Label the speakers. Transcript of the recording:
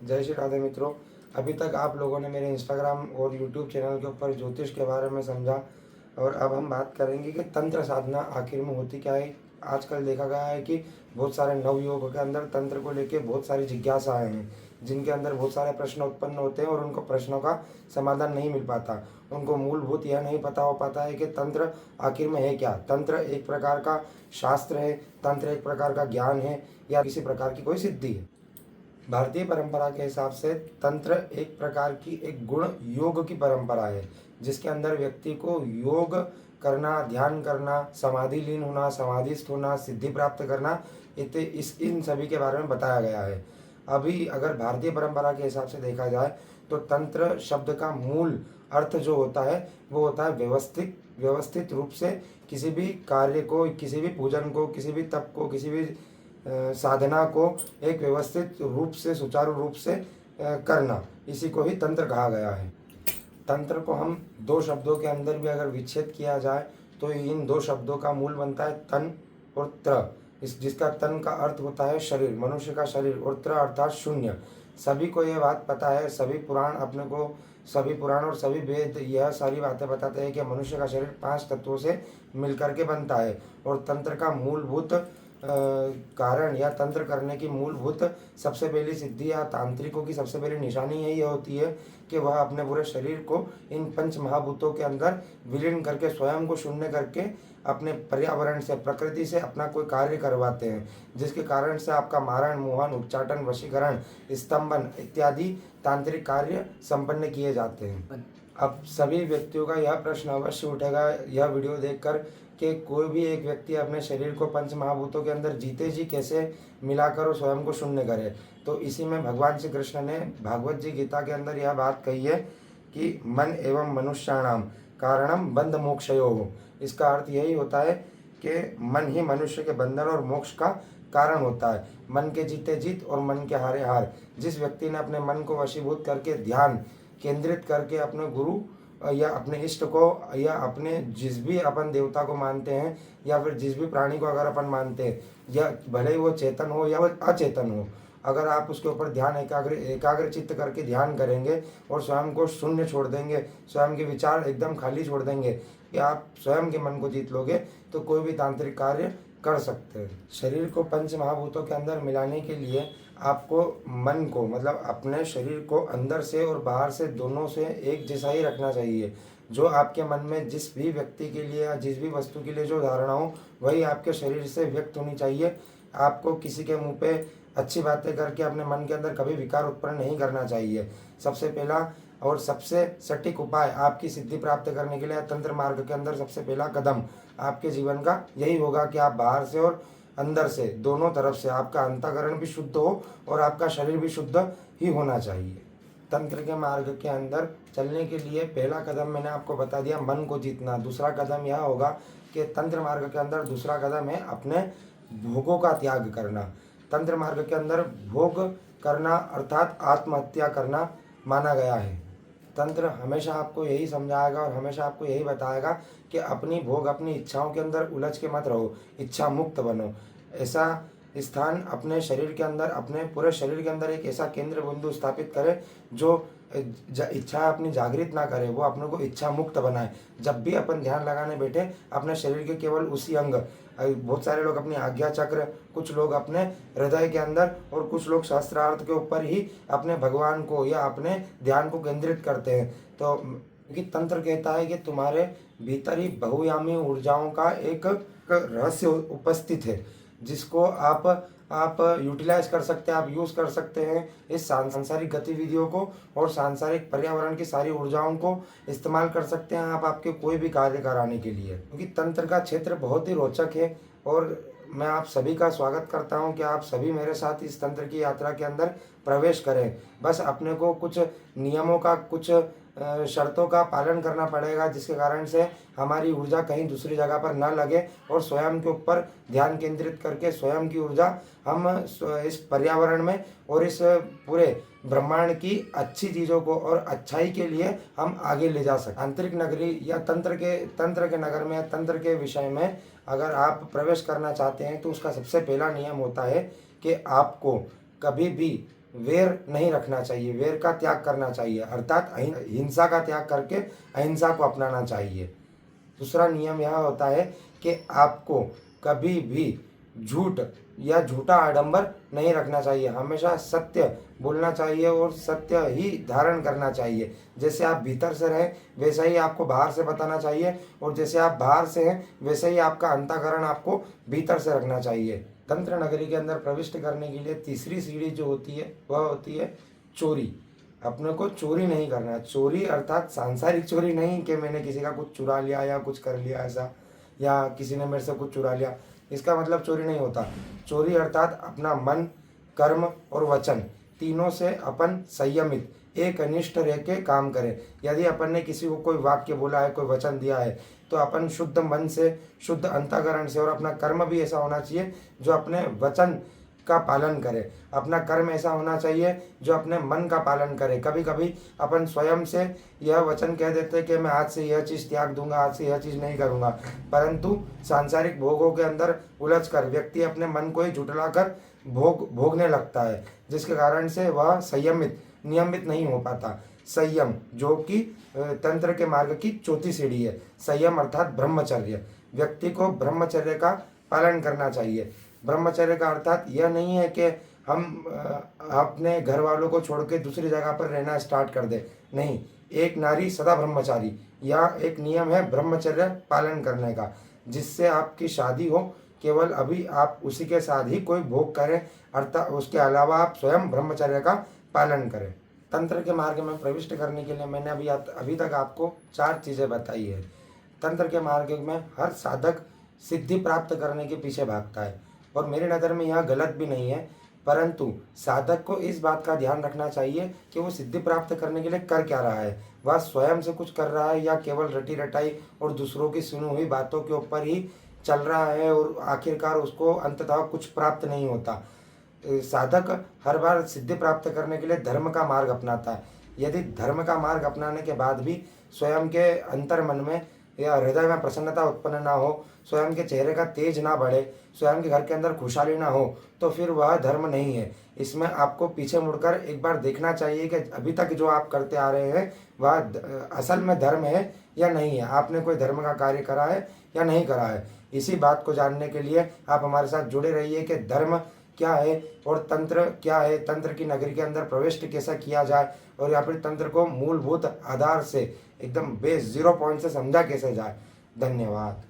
Speaker 1: जय श्री राधे मित्रों। अभी तक आप लोगों ने मेरे इंस्टाग्राम और यूट्यूब चैनल के ऊपर ज्योतिष के बारे में समझा और अब हम बात करेंगे कि तंत्र साधना आखिर में होती क्या है। आजकल देखा गया है कि बहुत सारे नवयुवकों के अंदर तंत्र को लेकर बहुत सारी जिज्ञासाएं हैं, जिनके अंदर बहुत सारे प्रश्न उत्पन्न होते हैं और उनको प्रश्नों का समाधान नहीं मिल पाता। उनको मूलभूत यह नहीं पता हो पाता है कि तंत्र आखिर में है क्या। तंत्र एक प्रकार का शास्त्र है, तंत्र एक प्रकार का ज्ञान है या किसी प्रकार की कोई सिद्धि है। भारतीय परंपरा के हिसाब से तंत्र एक प्रकार की एक गुण योग की परंपरा है, जिसके अंदर व्यक्ति को योग करना, ध्यान करना, समाधि लीन होना, समाधिस्थ होना, सिद्धि प्राप्त करना, इन सभी के बारे में बताया गया है। अभी अगर भारतीय परंपरा के हिसाब से देखा जाए तो तंत्र शब्द का मूल अर्थ जो होता है वो होता है व्यवस्थित रूप से किसी भी कार्य को, किसी भी पूजन को, किसी भी तप को, किसी भी साधना को एक व्यवस्थित रूप से, सुचारू रूप से करना, इसी को ही तंत्र कहा गया है। तंत्र को हम दो शब्दों के अंदर भी अगर विच्छेद किया जाए तो इन दो शब्दों का मूल बनता है तन और त्र। जिसका तन का अर्थ होता है शरीर, मनुष्य का शरीर, और त्र अर्थात शून्य। सभी को यह बात पता है, सभी पुराण और सभी वेद यह सारी बातें बताते हैं कि मनुष्य का शरीर 5 तत्वों से मिलकर के बनता है। और तंत्र का मूलभूत कारण या तंत्र करने की मूलभूत सबसे पहली सिद्धि या तांत्रिकों की सबसे पहली निशानी यही होती है कि वह अपने पूरे शरीर को इन पंच महाभूतों के अंदर विलीन करके, स्वयं को शून्य करके अपने पर्यावरण से, प्रकृति से अपना कोई कार्य करवाते हैं, जिसके कारण से आपका मारण, मोहन, उच्चाटन, वशीकरण, स्तंभन इत्यादि तांत्रिक कार्य संपन्न किए जाते हैं। अब सभी व्यक्तियों का यह प्रश्न अवश्य उठेगा यह वीडियो देखकर कि कोई भी एक व्यक्ति अपने शरीर को पंच महाभूतों के अंदर जीते जी कैसे मिलाकर और स्वयं को शून्य करे। तो इसी में भगवान श्री कृष्ण ने भागवत जी गीता के अंदर यह बात कही है कि मन एवं मनुष्याणाम कारणम बंध मोक्षयोः। इसका अर्थ यही होता है कि मन ही मनुष्य के बंधन और मोक्ष का कारण होता है। मन के जीते जीत और मन के हारे हार। जिस व्यक्ति ने अपने मन को वशीभूत करके ध्यान केंद्रित करके अपने गुरु या अपने इष्ट को या अपने जिस भी अपन देवता को मानते हैं या फिर जिस भी प्राणी को अगर अपन मानते हैं, या भले ही वो चेतन हो या वो अचेतन हो, अगर आप उसके ऊपर ध्यान एकाग्र चित्त करके ध्यान करेंगे और स्वयं को शून्य छोड़ देंगे, स्वयं के विचार एकदम खाली छोड़ देंगे कि आप स्वयं के मन को जीत लोगे, तो कोई भी तांत्रिक कार्य कर सकते हैं। शरीर को पंच महाभूतों के अंदर मिलाने के लिए आपको मन को, मतलब अपने शरीर को अंदर से और बाहर से दोनों से एक जैसा ही रखना चाहिए। जो आपके मन में जिस भी व्यक्ति के लिए या जिस भी वस्तु के लिए जो धारणा हो, वही आपके शरीर से व्यक्त होनी चाहिए। आपको किसी के मुंह पे अच्छी बातें करके अपने मन के अंदर कभी विकार उत्पन्न नहीं करना चाहिए। सबसे पहला और सबसे सटीक उपाय आपकी सिद्धि प्राप्त करने के लिए तंत्र मार्ग के अंदर सबसे पहला कदम आपके जीवन का यही होगा कि आप बाहर से और अंदर से, दोनों तरफ से आपका अंतःकरण भी शुद्ध हो और आपका शरीर भी शुद्ध ही होना चाहिए। तंत्र के मार्ग के अंदर चलने के लिए पहला कदम मैंने आपको बता दिया, मन को जीतना। दूसरा कदम यह होगा कि तंत्र मार्ग के अंदर दूसरा कदम है अपने भोगों का त्याग करना। तंत्र मार्ग के अंदर भोग करना अर्थात आत्महत्या करना माना गया है। तंत्र हमेशा आपको यही समझाएगा और हमेशा आपको यही बताएगा कि अपनी भोग, अपनी इच्छाओं के अंदर उलझ के मत रहो, इच्छा मुक्त बनो। ऐसा स्थान अपने शरीर के अंदर, अपने पूरे शरीर के अंदर एक ऐसा केंद्र बिंदु स्थापित करे जो इच्छा अपनी जागृत ना करे, वो अपने को इच्छा मुक्त बनाए। जब भी अपन ध्यान लगाने बैठे, अपने शरीर के केवल उसी अंग, बहुत सारे लोग अपनी आज्ञा चक्र, कुछ लोग अपने हृदय के अंदर और कुछ लोग शास्त्रार्थ के ऊपर ही अपने भगवान को या अपने ध्यान को केंद्रित करते हैं। तो क्योंकि तंत्र कहता है कि तुम्हारे भीतर ही बहुयामी ऊर्जाओं का एक रहस्य उपस्थित है, जिसको आप यूटिलाइज कर सकते हैं, आप यूज़ कर सकते हैं इस सांसारिक गतिविधियों को और सांसारिक पर्यावरण की सारी ऊर्जाओं को इस्तेमाल कर सकते हैं आप आपके कोई भी कार्य कराने के लिए। क्योंकि तंत्र का क्षेत्र बहुत ही रोचक है और मैं आप सभी का स्वागत करता हूं कि आप सभी मेरे साथ इस तंत्र की यात्रा के अंदर प्रवेश करें। बस अपने को कुछ नियमों का, कुछ शर्तों का पालन करना पड़ेगा, जिसके कारण से हमारी ऊर्जा कहीं दूसरी जगह पर न लगे और स्वयं के ऊपर ध्यान केंद्रित करके स्वयं की ऊर्जा हम इस पर्यावरण में और इस पूरे ब्रह्मांड की अच्छी चीज़ों को और अच्छाई के लिए हम आगे ले जा सकते। आंतरिक नगरी या तंत्र के नगर में, तंत्र के विषय में अगर आप प्रवेश करना चाहते हैं तो उसका सबसे पहला नियम होता है कि आपको कभी भी वेर नहीं रखना चाहिए, वेर का त्याग करना चाहिए, अर्थात हिंसा का त्याग करके अहिंसा को अपनाना चाहिए। दूसरा नियम यह होता है कि आपको कभी भी झूठ या झूठा आडंबर नहीं रखना चाहिए, हमेशा सत्य बोलना चाहिए और सत्य ही धारण करना चाहिए। जैसे आप भीतर से रहें वैसा ही आपको बाहर से बताना चाहिए, और जैसे आप बाहर से हैं वैसे ही आपका अंतःकरण आपको भीतर से रखना चाहिए। तंत्र नगरी के अंदर प्रविष्ट करने के लिए तीसरी सीढ़ी जो होती है वह होती है चोरी। अपने को चोरी नहीं करना। चोरी अर्थात सांसारिक चोरी नहीं कि मैंने किसी का कुछ चुरा लिया या कुछ कर लिया ऐसा, या किसी ने मेरे से कुछ चुरा लिया, इसका मतलब चोरी नहीं होता। चोरी अर्थात अपना मन, कर्म और वचन तीनों से अपन संयमित एक निष्ठ रह के काम करें। यदि अपन ने किसी को कोई वाक्य बोला है, कोई वचन दिया है, तो अपन शुद्ध मन से, शुद्ध अंतःकरण से, और अपना कर्म भी ऐसा होना चाहिए जो अपने वचन का पालन करे। अपना कर्म ऐसा होना चाहिए जो अपने मन का पालन करे। कभी कभी अपन स्वयं से यह वचन कह देते हैं कि मैं आज से यह चीज़ त्याग दूंगा, आज से यह चीज़ नहीं करूंगा, परंतु सांसारिक भोगों के अंदर उलझकर व्यक्ति अपने मन को ही झुठलाकर भोगने लगता है, जिसके कारण से वह संयमित, नियमित नहीं हो पाता। संयम जो कि तंत्र के मार्ग की चौथी सीढ़ी है। संयम अर्थात ब्रह्मचर्य। व्यक्ति को ब्रह्मचर्य का पालन करना चाहिए। ब्रह्मचर्य का अर्थात यह नहीं है कि हम अपने घर वालों को छोड़ के दूसरी जगह पर रहना स्टार्ट कर दे, नहीं। एक नारी सदा ब्रह्मचारी, यह एक नियम है ब्रह्मचर्य पालन करने का, जिससे आपकी शादी हो, केवल अभी आप उसी के साथ ही कोई भोग करें, अर्थात उसके अलावा आप स्वयं ब्रह्मचर्य का पालन करें। तंत्र के मार्ग में प्रविष्ट करने के लिए मैंने अभी तक आपको 4 चीज़ें बताई है। तंत्र के मार्ग में हर साधक सिद्धि प्राप्त करने के पीछे भागता है, और मेरी नज़र में यह गलत भी नहीं है, परंतु साधक को इस बात का ध्यान रखना चाहिए कि वो सिद्धि प्राप्त करने के लिए कर क्या रहा है। वह स्वयं से कुछ कर रहा है या केवल रटी रटाई और दूसरों की सुनी हुई बातों के ऊपर ही चल रहा है और आखिरकार उसको अंततः कुछ प्राप्त नहीं होता। साधक हर बार सिद्धि प्राप्त करने के लिए धर्म का मार्ग अपनाता है। यदि धर्म का मार्ग अपनाने के बाद भी स्वयं के अंतर मन में या हृदय में प्रसन्नता उत्पन्न ना हो, स्वयं के चेहरे का तेज ना बढ़े, स्वयं के घर के अंदर खुशहाली ना हो, तो फिर वह धर्म नहीं है। इसमें आपको पीछे मुड़कर एक बार देखना चाहिए कि अभी तक जो आप करते आ रहे हैं वह असल में धर्म है या नहीं है, आपने कोई धर्म का कार्य करा है या नहीं करा है। इसी बात को जानने के लिए आप हमारे साथ जुड़े रहिए कि धर्म क्या है और तंत्र क्या है, तंत्र की नगरी के अंदर प्रवेश कैसा किया जाए, और या फिर तंत्र को मूलभूत आधार से एकदम बेस 0 पॉइंट से समझा कैसे जाए। धन्यवाद।